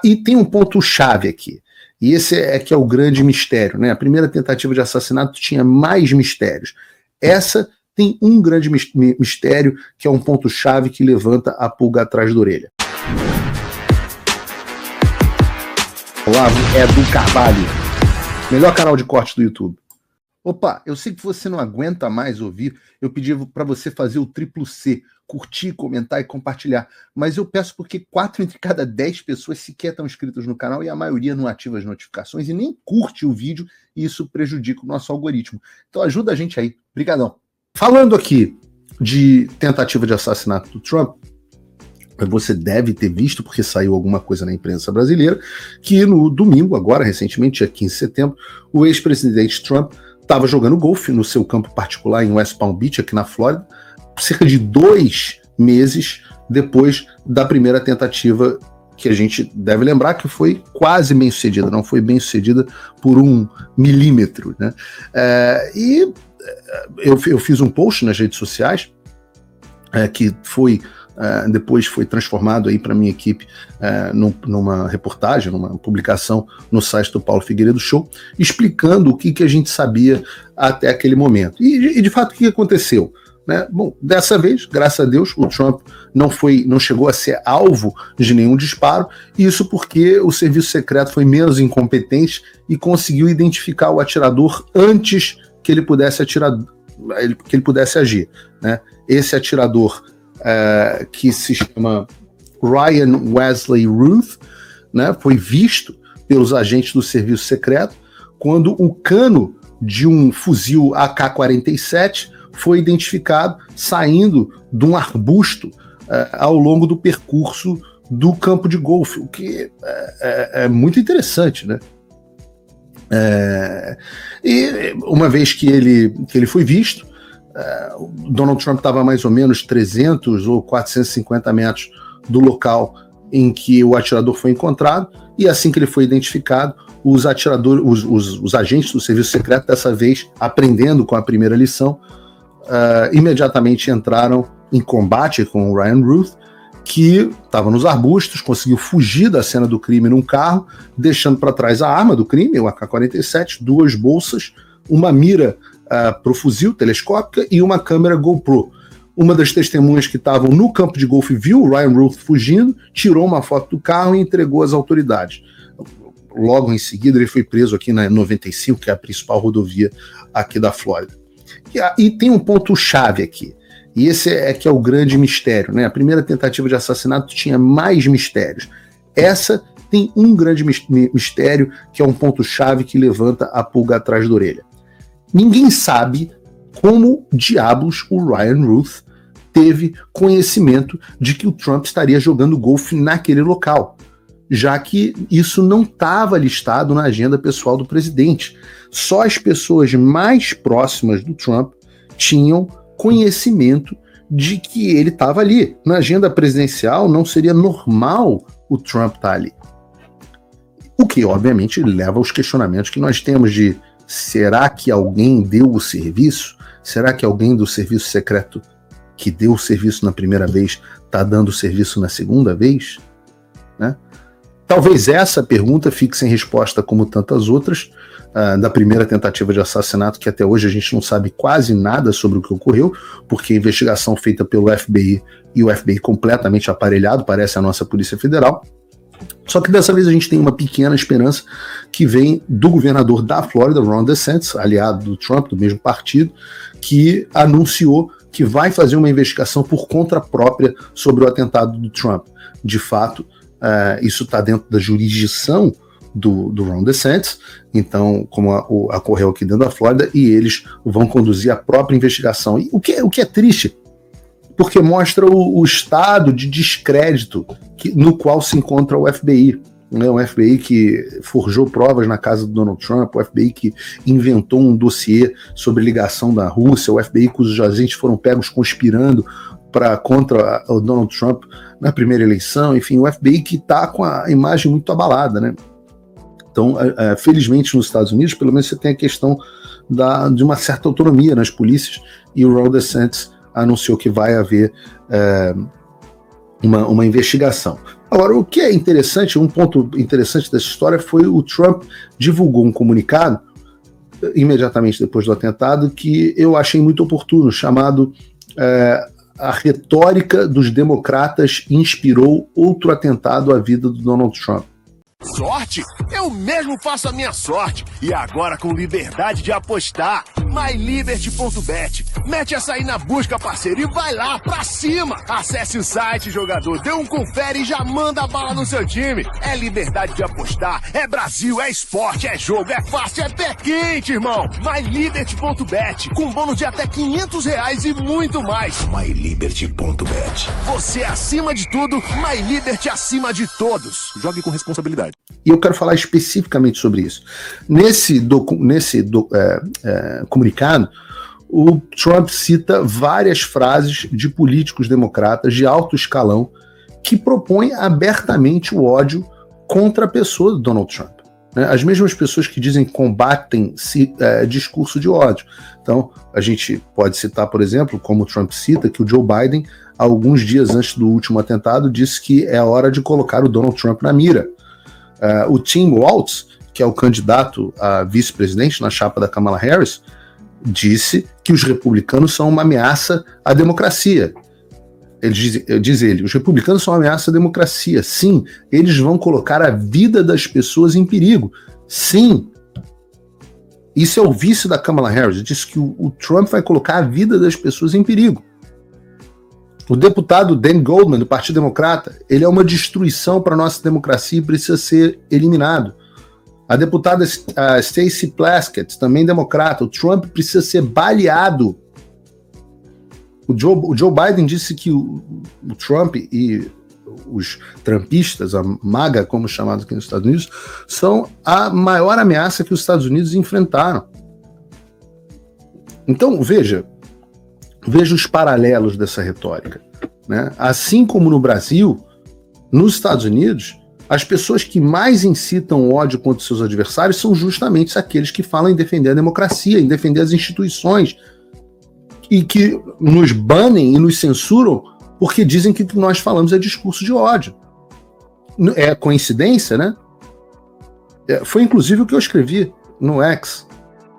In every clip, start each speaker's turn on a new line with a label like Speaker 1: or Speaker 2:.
Speaker 1: E tem um ponto-chave aqui, e esse é que é o grande mistério, né? A primeira tentativa de assassinato tinha mais mistérios. Essa tem um grande mistério, que é um ponto-chave que levanta a pulga atrás da orelha. Olavo Edu Carvalho, melhor canal de corte do YouTube. Opa, eu sei que você não aguenta mais ouvir, eu pedi para você fazer o triplo C, curtir, comentar e compartilhar, mas eu peço porque 4 entre cada 10 pessoas sequer estão inscritas no canal e a maioria não ativa as notificações e nem curte o vídeo, e isso prejudica o nosso algoritmo. Então ajuda a gente aí, brigadão. Falando aqui de tentativa de assassinato do Trump, você deve ter visto, porque saiu alguma coisa na imprensa brasileira, que no domingo, agora recentemente, dia 15 de setembro, o ex-presidente Trump estava jogando golfe no seu campo particular em West Palm Beach, aqui na Flórida, cerca de 2 meses depois da primeira tentativa, que a gente deve lembrar que foi quase bem sucedida, não foi bem sucedida por 1 milímetro, né? Eu fiz um post nas redes sociais, que foi depois foi transformado aí para minha equipe numa reportagem, numa publicação no site do Paulo Figueiredo Show, explicando o que a gente sabia até aquele momento. E de fato, o que aconteceu? Né? Bom, dessa vez, graças a Deus, o Trump não chegou a ser alvo de nenhum disparo, isso porque o serviço secreto foi menos incompetente e conseguiu identificar o atirador antes que ele pudesse agir. Né? Esse atirador, que se chama Ryan Wesley Ruth, né, foi visto pelos agentes do serviço secreto quando o cano de um fuzil AK-47 foi identificado saindo de um arbusto ao longo do percurso do campo de golfe, o que é muito interessante, né? E uma vez que ele foi visto, Donald Trump estava a mais ou menos 300 ou 450 metros do local em que o atirador foi encontrado, e assim que ele foi identificado, os agentes do serviço secreto, dessa vez aprendendo com a primeira lição, imediatamente entraram em combate com o Ryan Ruth, que estava nos arbustos, conseguiu fugir da cena do crime num carro, deixando para trás a arma do crime, o AK-47, 2 bolsas, uma mira para o fuzil telescópica e uma câmera GoPro. Uma das testemunhas que estavam no campo de golfe viu o Ryan Ruth fugindo, tirou uma foto do carro e entregou às autoridades. Logo em seguida ele foi preso aqui na 95, que é a principal rodovia aqui da Flórida. E tem um ponto-chave aqui, e esse é que é o grande mistério, né? A primeira tentativa de assassinato tinha mais mistérios. Essa tem um grande mistério, que é um ponto-chave que levanta a pulga atrás da orelha. Ninguém sabe como diabos o Ryan Ruth teve conhecimento de que o Trump estaria jogando golfe naquele local, já que isso não estava listado na agenda pessoal do presidente. Só as pessoas mais próximas do Trump tinham conhecimento de que ele estava ali. Na agenda presidencial não seria normal o Trump estar ali. O que, obviamente, leva aos questionamentos que nós temos de: será que alguém deu o serviço? Será que alguém do serviço secreto que deu o serviço na primeira vez está dando o serviço na segunda vez? Né? Talvez essa pergunta fique sem resposta, como tantas outras, da primeira tentativa de assassinato, que até hoje a gente não sabe quase nada sobre o que ocorreu, porque a investigação feita pelo FBI, e o FBI completamente aparelhado, parece a nossa Polícia Federal. Só que dessa vez a gente tem uma pequena esperança que vem do governador da Flórida, Ron DeSantis, aliado do Trump, do mesmo partido, que anunciou que vai fazer uma investigação por conta própria sobre o atentado do Trump. De fato, isso está dentro da jurisdição do Ron DeSantis, então, como ocorreu aqui dentro da Flórida, e eles vão conduzir a própria investigação. E o que é triste, porque mostra o estado de descrédito no qual se encontra o FBI. Né? O FBI que forjou provas na casa do Donald Trump, o FBI que inventou um dossiê sobre ligação da Rússia, o FBI cujos agentes foram pegos conspirando contra o Donald Trump na primeira eleição, enfim, o FBI que está com a imagem muito abalada, né? Então, felizmente nos Estados Unidos, pelo menos você tem a questão de uma certa autonomia nas polícias, e o Ron DeSantis anunciou que vai haver uma investigação. Agora, o que é interessante, um ponto interessante dessa história foi o Trump divulgou um comunicado imediatamente depois do atentado que eu achei muito oportuno, chamado A retórica dos democratas inspirou outro atentado à vida do Donald Trump.
Speaker 2: Sorte? Eu mesmo faço a minha sorte. E agora com liberdade de apostar. MyLiberty.bet. Mete essa aí na busca, parceiro, e vai lá pra cima. Acesse o site, jogador, dê um confere e já manda a bala no seu time. É liberdade de apostar, é Brasil, é esporte, é jogo, é fácil, é pé quente, irmão. MyLiberty.bet. Com bônus de até R$500 e muito mais. MyLiberty.bet. Você acima de tudo, MyLiberty acima de todos. Jogue com responsabilidade.
Speaker 1: E eu quero falar especificamente sobre isso. Nesse comunicado, o Trump cita várias frases de políticos democratas de alto escalão que propõem abertamente o ódio contra a pessoa do Donald Trump. As mesmas pessoas que dizem que combatem discurso de ódio. Então, a gente pode citar, por exemplo, como o Trump cita, que o Joe Biden, alguns dias antes do último atentado, disse que é hora de colocar o Donald Trump na mira. O Tim Walz, que é o candidato a vice-presidente na chapa da Kamala Harris, disse que os republicanos são uma ameaça à democracia. Diz ele, os republicanos são uma ameaça à democracia. Sim, eles vão colocar a vida das pessoas em perigo. Sim. Isso é o vice da Kamala Harris. Ele disse que o Trump vai colocar a vida das pessoas em perigo. O deputado Dan Goldman, do Partido Democrata, ele é uma destruição para a nossa democracia e precisa ser eliminado. A deputada Stacey Plaskett, também democrata, o Trump precisa ser baleado. O Joe Biden disse que o Trump e os trumpistas, a MAGA, como chamados aqui nos Estados Unidos, são a maior ameaça que os Estados Unidos enfrentaram. Então, veja os paralelos dessa retórica, né? Assim como no Brasil, nos Estados Unidos, as pessoas que mais incitam ódio contra seus adversários são justamente aqueles que falam em defender a democracia, em defender as instituições, e que nos banem e nos censuram porque dizem que o que nós falamos é discurso de ódio. É coincidência, né? Foi inclusive o que eu escrevi no X,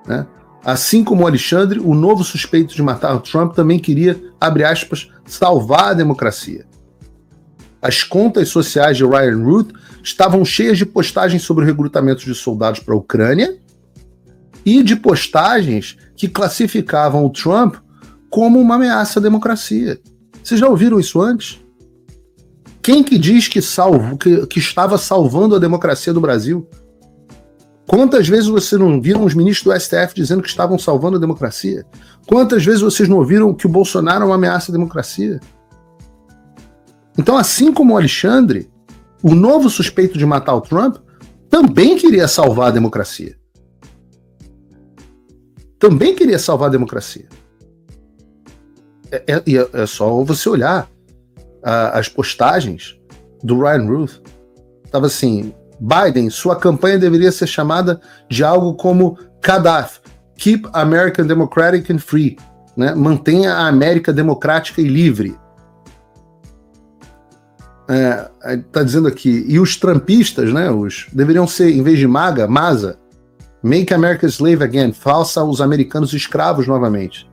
Speaker 1: né? Assim como o Alexandre, o novo suspeito de matar o Trump também queria, abre aspas, salvar a democracia. As contas sociais de Ryan Root estavam cheias de postagens sobre o recrutamento de soldados para a Ucrânia e de postagens que classificavam o Trump como uma ameaça à democracia. Vocês já ouviram isso antes? Quem que diz que estava salvando a democracia do Brasil? Quantas vezes vocês não viram os ministros do STF dizendo que estavam salvando a democracia? Quantas vezes vocês não ouviram que o Bolsonaro é uma ameaça à democracia? Então, assim como o Alexandre, o novo suspeito de matar o Trump também queria salvar a democracia. Também queria salvar a democracia. É só você olhar as postagens do Ryan Root. Estava assim: Biden, sua campanha deveria ser chamada de algo como Gaddafi, Keep America Democratic and Free, né? Mantenha a América democrática e livre. Tá dizendo aqui, e os trumpistas, né, deveriam ser, em vez de MAGA, MASA, Make America Slave Again, faça os americanos escravos novamente.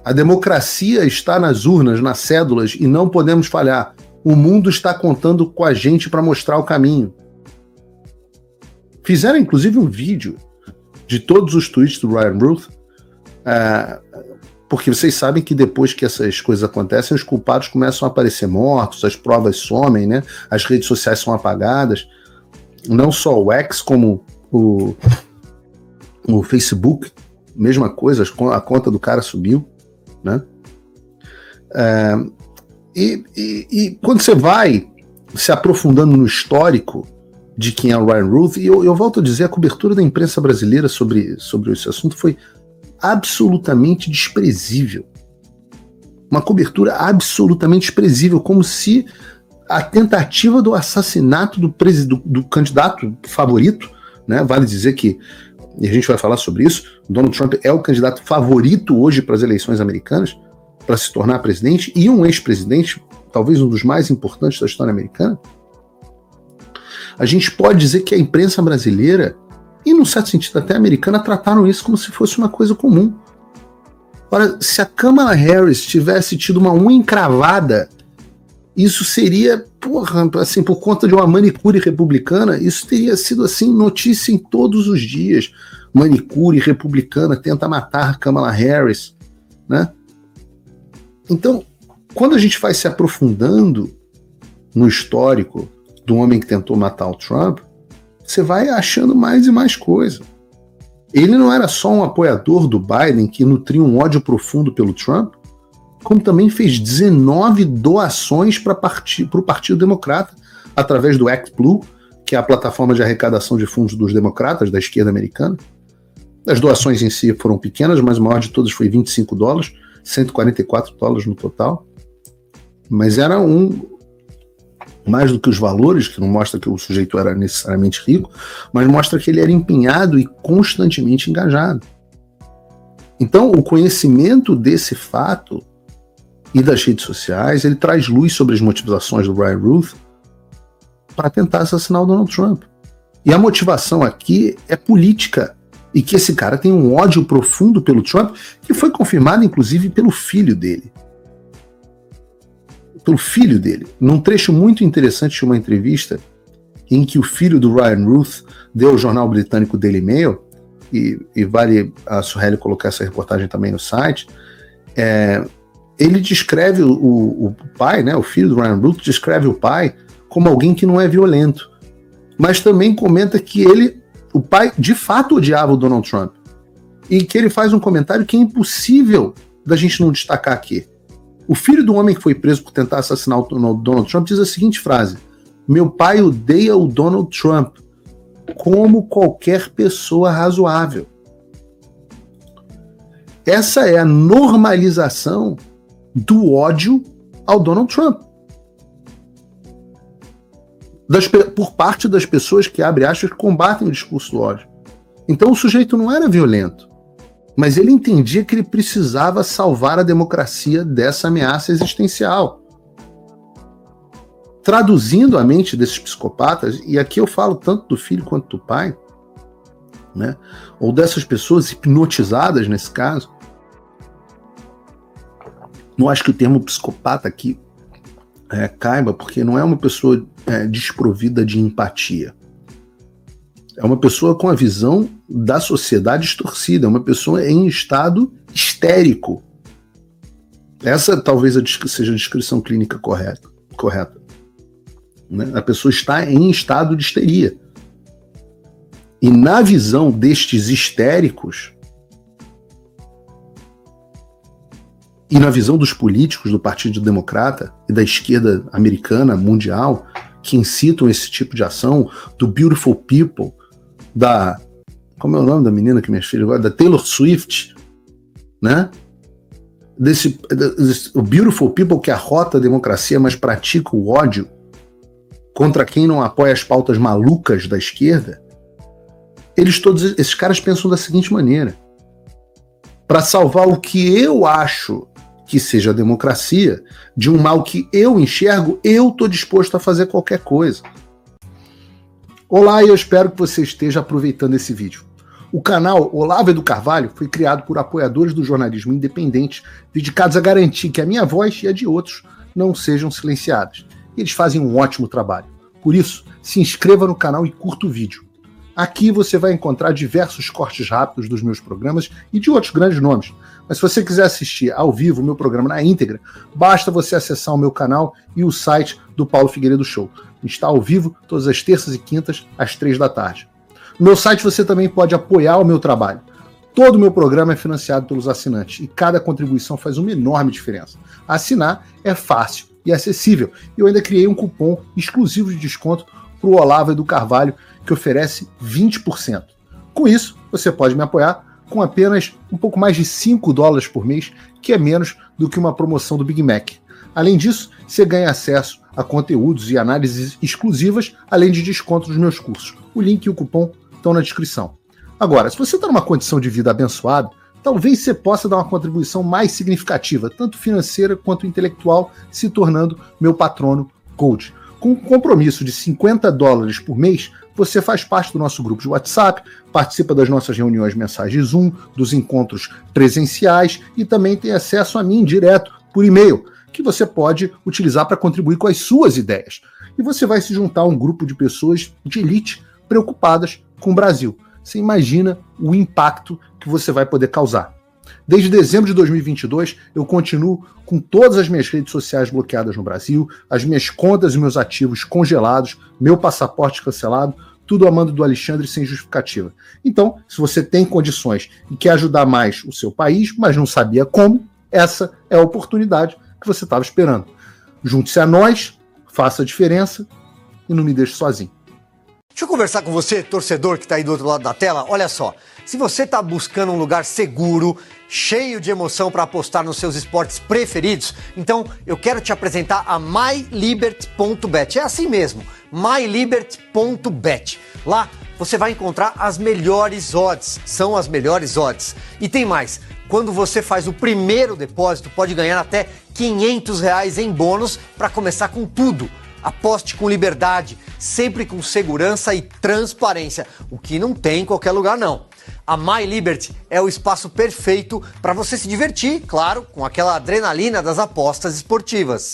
Speaker 1: A democracia está nas urnas, nas cédulas, e não podemos falhar. O mundo está contando com a gente para mostrar o caminho. Fizeram, inclusive, um vídeo de todos os tweets do Ryan Root, porque vocês sabem que depois que essas coisas acontecem, os culpados começam a aparecer mortos, as provas somem, né? As redes sociais são apagadas. Não só o X, como o Facebook, mesma coisa, a conta do cara subiu, né? E quando você vai se aprofundando no histórico de quem é o Ryan Root, e eu volto a dizer, a cobertura da imprensa brasileira sobre esse assunto foi absolutamente desprezível. Uma cobertura absolutamente desprezível, como se a tentativa do assassinato do candidato favorito, né? Vale dizer que, e a gente vai falar sobre isso, Donald Trump é o candidato favorito hoje para as eleições americanas, para se tornar presidente, e um ex-presidente talvez um dos mais importantes da história americana, a gente pode dizer que a imprensa brasileira, e num certo sentido até americana, trataram isso como se fosse uma coisa comum. Ora, se a Kamala Harris tivesse tido uma unha encravada, isso seria, assim, por conta de uma manicure republicana, isso teria sido assim, notícia em todos os dias. Manicure republicana tenta matar Kamala Harris, né? Então, quando a gente vai se aprofundando no histórico do homem que tentou matar o Trump, você vai achando mais e mais coisa. Ele não era só um apoiador do Biden que nutria um ódio profundo pelo Trump, como também fez 19 doações para o Partido Democrata, através do Act Blue, que é a plataforma de arrecadação de fundos dos democratas, da esquerda americana. As doações em si foram pequenas, mas o maior de todas foi $25, $144 no total. Mas era mais do que os valores, que não mostra que o sujeito era necessariamente rico, mas mostra que ele era empenhado e constantemente engajado. Então, o conhecimento desse fato e das redes sociais, ele traz luz sobre as motivações do Brian Ruth para tentar assassinar o Donald Trump. E a motivação aqui é política, e que esse cara tem um ódio profundo pelo Trump, que foi confirmado, inclusive, pelo filho dele. Num trecho muito interessante de uma entrevista em que o filho do Ryan Ruth deu ao jornal britânico Daily Mail, e vale a Sueli colocar essa reportagem também no site, ele descreve o pai, né, o filho do Ryan Ruth, descreve o pai como alguém que não é violento, mas também comenta que o pai de fato odiava o Donald Trump, e que ele faz um comentário que é impossível da gente não destacar aqui. O filho do homem que foi preso por tentar assassinar o Donald Trump diz a seguinte frase: "Meu pai odeia o Donald Trump como qualquer pessoa razoável." Essa é a normalização do ódio ao Donald Trump. Por parte das pessoas que, abre aspas, combatem o discurso do ódio. Então o sujeito não era violento, mas ele entendia que ele precisava salvar a democracia dessa ameaça existencial. Traduzindo a mente desses psicopatas, e aqui eu falo tanto do filho quanto do pai, né, ou dessas pessoas hipnotizadas nesse caso, não acho que o termo psicopata aqui caiba, porque não é uma pessoa desprovida de empatia. É uma pessoa com a visão da sociedade distorcida, é uma pessoa em estado histérico. Essa talvez seja a descrição clínica correta. Né? A pessoa está em estado de histeria. E na visão destes histéricos, e na visão dos políticos do Partido Democrata e da esquerda americana, mundial, que incitam esse tipo de ação, do Beautiful People, como é o nome da menina que minhas filhas agora? Da Taylor Swift, né? O Beautiful People que arrota a democracia, mas pratica o ódio contra quem não apoia as pautas malucas da esquerda. Todos esses caras pensam da seguinte maneira: para salvar o que eu acho que seja a democracia, de um mal que eu enxergo, eu estou disposto a fazer qualquer coisa. Olá, e eu espero que você esteja aproveitando esse vídeo. O canal Olavo do Carvalho foi criado por apoiadores do jornalismo independente, dedicados a garantir que a minha voz e a de outros não sejam silenciadas. Eles fazem um ótimo trabalho. Por isso, se inscreva no canal e curta o vídeo. Aqui você vai encontrar diversos cortes rápidos dos meus programas e de outros grandes nomes. Mas se você quiser assistir ao vivo o meu programa na íntegra, basta você acessar o meu canal e o site do Paulo Figueiredo Show. Está ao vivo todas as terças e quintas, às 3 da tarde. No meu site você também pode apoiar o meu trabalho. Todo o meu programa é financiado pelos assinantes e cada contribuição faz uma enorme diferença. Assinar é fácil e acessível. E eu ainda criei um cupom exclusivo de desconto para o Olavo do Carvalho, que oferece 20%. Com isso, você pode me apoiar com apenas um pouco mais de $5 por mês, que é menos do que uma promoção do Big Mac. Além disso, você ganha acesso a conteúdos e análises exclusivas, além de desconto nos meus cursos. O link e o cupom estão na descrição. Agora, se você está numa condição de vida abençoada, talvez você possa dar uma contribuição mais significativa, tanto financeira quanto intelectual, se tornando meu patrono Gold. Com um compromisso de $50 por mês, você faz parte do nosso grupo de WhatsApp, participa das nossas reuniões mensais de Zoom, dos encontros presenciais e também tem acesso a mim direto por e-mail, que você pode utilizar para contribuir com as suas ideias. E você vai se juntar a um grupo de pessoas de elite preocupadas com o Brasil. Você imagina o impacto que você vai poder causar. Desde dezembro de 2022, eu continuo com todas as minhas redes sociais bloqueadas no Brasil, as minhas contas e meus ativos congelados, meu passaporte cancelado, tudo a mando do Alexandre sem justificativa. Então, se você tem condições e quer ajudar mais o seu país, mas não sabia como, essa é a oportunidade que você estava esperando. Junte-se a nós, faça a diferença e não me deixe sozinho.
Speaker 3: Deixa eu conversar com você, torcedor que está aí do outro lado da tela. Olha só, se você está buscando um lugar seguro, cheio de emoção para apostar nos seus esportes preferidos, então eu quero te apresentar a MyLiberty.bet. É assim mesmo, MyLiberty.bet. Lá você vai encontrar as melhores odds, são as melhores odds. E tem mais, quando você faz o primeiro depósito, pode ganhar até R$500 em bônus para começar com tudo. Aposte com liberdade, sempre com segurança e transparência, o que não tem em qualquer lugar não. A MyLiberty é o espaço perfeito para você se divertir, claro, com aquela adrenalina das apostas esportivas.